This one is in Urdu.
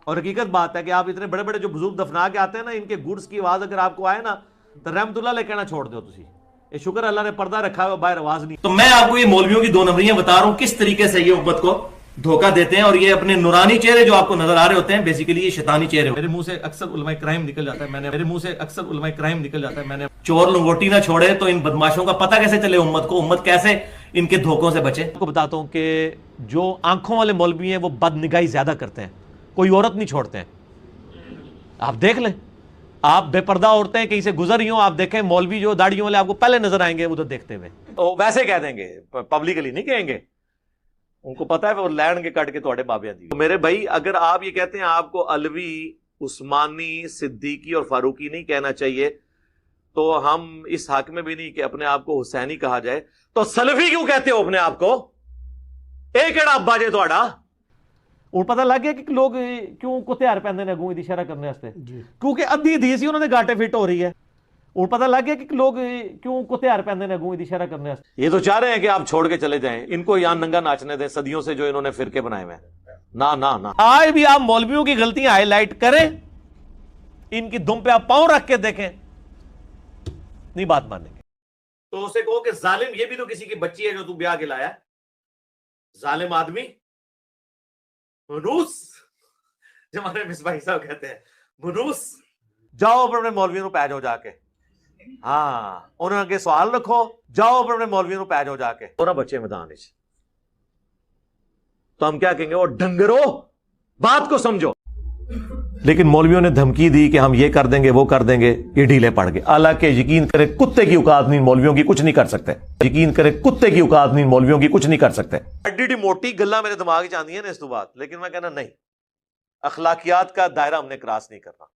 اور حقیقت بات ہے کہ آپ اتنے بڑے بڑے جو بزرگ دفنا کے آتے ہیں نا، ان کے گڈس کی آواز اگر آپ کو آئے نا تو رحمت اللہ علیہ کہنا چھوڑ دو تسی، یہ شکر اللہ نے پردہ رکھا ہے، باہر آواز نہیں۔ تو میں آپ کو یہ مولویوں کی 2 نمبریاں بتا رہا ہوں کس طریقے سے یہ امت کو دھوکہ دیتے ہیں، اور یہ اپنے نورانی چہرے جو آپ کو نظر آ رہے ہوتے ہیں بیسیکلی یہ شیطانی چہرے ہوتے ہیں۔ میرے منہ سے اکثر علماء کرائم نکل جاتا ہے، میرے منہ سے اکثر علماء کرائم نکل جاتا ہے، میں نے چور لنگوٹی نہ چھوڑے تو ان بدماشوں کا پتہ کیسے چلے امت کو، امت کیسے ان کے دھوکوں سے بچے۔ آپ کو بتاتا ہوں کہ جو آنکھوں والے مولوی ہیں وہ بد نگاہی زیادہ کرتے ہیں، کوئی عورت نہیں چھوڑتے ہیں۔ آپ دیکھ لیں، آپ بے پردہ عورتیں کہیں سے گزر رہی ہوں، آپ دیکھیں مولوی جو داڑھیوں والے آپ کو پہلے نظر آئیں گے ادھر دیکھتے ہوئے، ویسے کہہ دیں گے، پبلکلی نہیں کہیں گے، ان کو پتا ہے وہ لینڈ کے کٹ کے تھوڑے بابیاں دی۔ میرے بھائی اگر آپ یہ کہتے ہیں آپ کو علوی، عثمانی، صدیقی اور فاروقی نہیں کہنا چاہیے، تو ہم اس حق میں بھی نہیں کہ اپنے آپ کو حسینی کہا جائے، تو سلفی کیوں کہتے ہو اپنے آپ کو؟ ایک کیڑا ابا جے تہاڈا؟ اور پتہ لگ گیا کہ لوگ کیوں کتیار پہنتے ہیں اگوں اشارہ کرنے واسطے، کیونکہ ادھی حدیث ہی انہوں نے گاٹے فٹ ہو رہی ہے۔ اور پتہ لگ گیا کہ لوگ کیوں کتیار پہنتے ہیں اگوں اشارہ کرنے واسطے۔ یہ تو چاہ رہے ہیں کہ آپ چھوڑ کے چلے جائیں، ان کو یہاں ننگا ناچنے دیں، صدیوں سے جو انہوں نے فرقے بنائے ہوئے ہیں۔ نہ نہ نہ، آج بھی آپ مولویوں کی غلطیاں ہائی لائٹ کریں، ان کی دم پہ آپ پاؤں رکھ کے دیکھیں، نہیں بات مانیں گے۔ تو اسے کہو کہ ظالم، یہ بھی تو کسی کی بچی ہے جو تو بیاہ کے لایا ہے، ظالم آدمی، منوس، جو ہمارے مصباحی صاحب کہتے ہیں منوس۔ جاؤ اپنے مولویوں کو پہ جاؤ جا کے، ہاں انہوں کے سوال رکھو، جاؤ اپنے مولویوں کو پہ جاؤ جا کے، اور بچے میدان وچ تو ہم کیا کہیں گے؟ وہ ڈنگرو، بات کو سمجھو۔ لیکن مولویوں نے دھمکی دی کہ ہم یہ کر دیں گے وہ کر دیں گے، یہ ڈھیلے پڑ گئے۔ حالانکہ یقین کرے کتے کی اوقات نہیں مولویوں کی کچھ نہیں کر سکتے، یقین کرے کتے کی اوقات نہیں مولویوں کی کچھ نہیں کر سکتے۔ ایڈی موٹی گلاں میرے دماغ چ آندیاں نے اس تو بعد، لیکن میں کہنا نہیں، اخلاقیات کا دائرہ ہم نے کراس نہیں کرنا۔